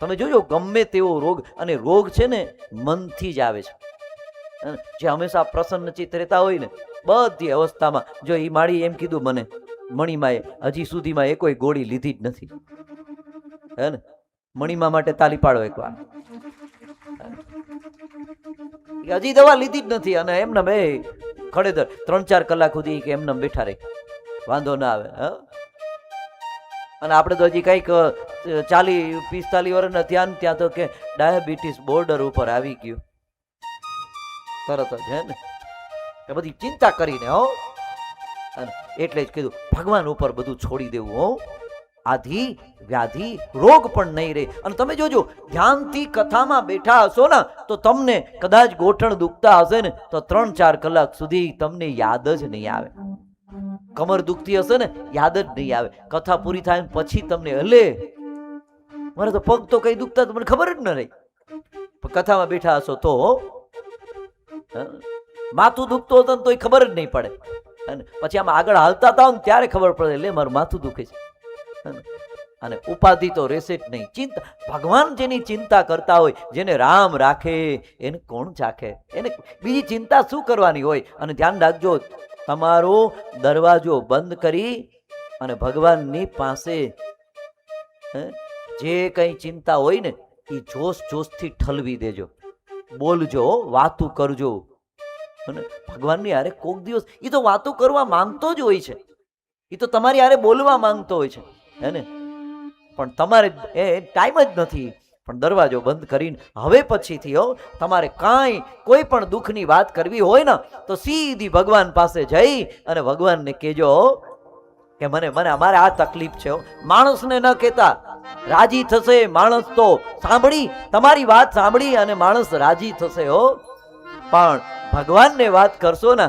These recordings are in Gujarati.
તમે જોજો ગમે તેવો રોગ, અને રોગ છે ને મનથી જ આવે છે. જે હંમેશા પ્રસન્ન ચિત્ત રહેતા હોય ને બધી અવસ્થામાં, જો એ માળી એમ કીધું મને, મણિમાએ હજી સુધીમાં એ કોઈ ગોળી લીધી જ નથી. હે ને, મણિમા માટે તાલી પાડો એકવાર. હજી દવા લીધી જ નથી, અને એમને બે ખડેદર 3-4 કલાક સુધી કે એમને બેઠા રહી, વાંધો ના આવે. અને આપણે તો હજી કઈક 40-45 વર્ષના ધ્યાન, ત્યાં તો કે ડાયાબિટીસ બોર્ડર ઉપર આવી ગયું તરત જ. હે ને, એ બધી ચિંતા કરીને હો. એટલે જ કીધું ભગવાન ઉપર બધું છોડી દેવું. હો, આધિ વ્યાધિ રોગ પણ નહીં રહે. અને તમે જોજો ધ્યાનથી કથામાં બેઠા હશો ને તો તમને કદાચ ગોઠણ દુખતા હશે ને તો 3-4 કલાક સુધી તમને યાદ જ નહીં આવે. કમર દુખતી હશે ને યાદ જ નહીં આવે. કથા પૂરી થાય પછી તમને હલે, મારે તો પગ તો કઈ દુખતા તો મને ખબર જ ન રહી. કથામાં બેઠા હશો તો માથું દુખતું હતું તો ખબર જ નહીં પડે. અને પછી આમ આગળ હાલતા હતા ને ત્યારે ખબર પડે, લે મારું માથું દુખે છે. અને ઉપાધિ તો રહેશે જ નહીં. ચિંતા, ભગવાન જેની ચિંતા કરતા હોય, જેને રામ રાખે એને કોણ ચાખે? એને બીજી ચિંતા શું કરવાની હોય? અને ધ્યાન રાખજો, તમારો દરવાજો બંધ કરી અને ભગવાનની પાસે જે કઈ ચિંતા હોય ને એ જોશ જોશથી ઠલવી દેજો. બોલજો, વાતું કરજો. અને ભગવાનની હારે કોક દિવસ એ તો વાતો કરવા માંગતો જ હોય છે, એ તો તમારી હારે બોલવા માંગતો હોય છે. હે ને, પણ તમારે એ ટાઈમ જ નથી. પણ દરવાજો બંધ કરીને હવે પછીથી હો, તમારે કાંઈ કોઈ પણ દુઃખની વાત કરવી હોય ને તો સીધી ભગવાન પાસે જઈ અને ભગવાનને કહેજો કે મને અમારે આ તકલીફ છે. માણસને ન કહેતા, રાજી થશે માણસ તો સાંભળી, તમારી વાત સાંભળી અને માણસ રાજી થશે. હો, પણ ભગવાનને વાત કરશો ને,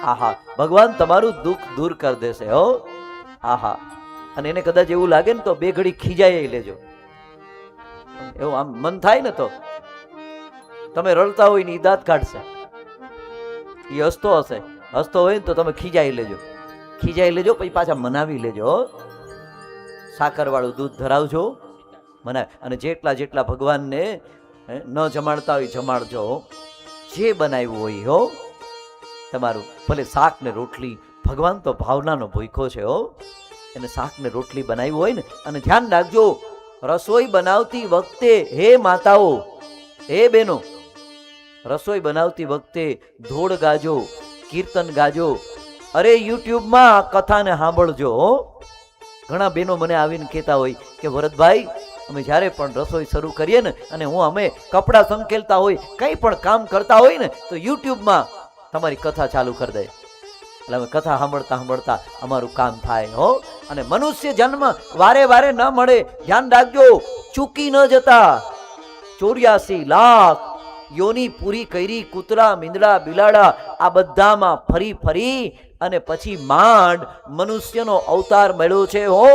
આહા, ભગવાન તમારું દુઃખ દૂર કરી દેશે. હો, આહા. અને એને કદાચ એવું લાગે ને તો 2 ઘડી ખીજાઈ લેજો. એવું આમ મન થાય ને તો તમે રડતા હોય ને એ દાંત કાઢશે, એ હસતો હશે, હસતો હોય ને તો તમે ખીજાઈ લેજો, પછી પાછા મનાવી લેજો. સાકર વાળું દૂધ ધરાવજો, અને જેટલા ભગવાનને ન જમાડતા હોય જમાડજો. જે બનાવ્યું હોય હો તમારું, ભલે શાક ને રોટલી, ભગવાન તો ભાવનાનો ભૂખો છે. હો, એને શાક ને રોટલી બનાવ્યું હોય ને. અને ધ્યાન રાખજો, રસોઈ બનાવતી વખતે, હે માતાઓ, હે બહેનો, રસોઈ બનાવતી વખતે ધોળ ગાજો, કીર્તન ગાજો. અરે યુટ્યુબમાં કથાને સાંભળજો. ઘણા બહેનો મને આવીને કહેતા હોય કે ભરતભાઈ, અમે જ્યારે પણ રસોઈ શરૂ કરીએ ને, અને અમે કપડાં સંકેલતા હોય, કંઈ પણ કામ કરતા હોય ને, તો યુટ્યુબમાં તમારી કથા ચાલુ કરી દે. એટલે અમે કથા સાંભળતા અમારું કામ થાય. હો, અને મનુષ્ય જન્મ વારે વારે ન મળે. ધ્યાન રાખજો, ચૂકી ન જતા. 84 લાખ યોની પૂરી કરી, કૂતરા, મીંદડા, બિલાડા, આ બધામાં ફરી ફરી અને પછી માંડ મનુષ્યનો અવતાર મળ્યો છે. હો,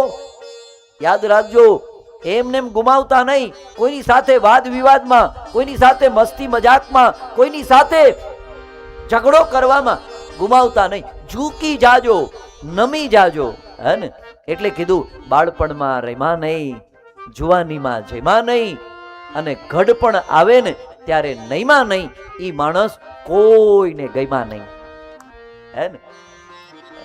યાદ રાખજો, એમને ગુમાવતા નહીં. કોઈની સાથે વાદ વિવાદમાં, કોઈની સાથે મસ્તી મજાકમાં, કોઈની સાથે ઝઘડો કરવામાં ગુમાવતા નહીં. ઝૂકી જાજો, નમી જાજો. હે ને, એટલે કીધું બાળપણમાં રેમાં નહીં, જુવાનીમાં જેમાં નહીં, અને ઘડપણ આવે ને ત્યારે નહીમાં નહીં. એ માણસ કોઈને ગયમાં નહીં. હે ને,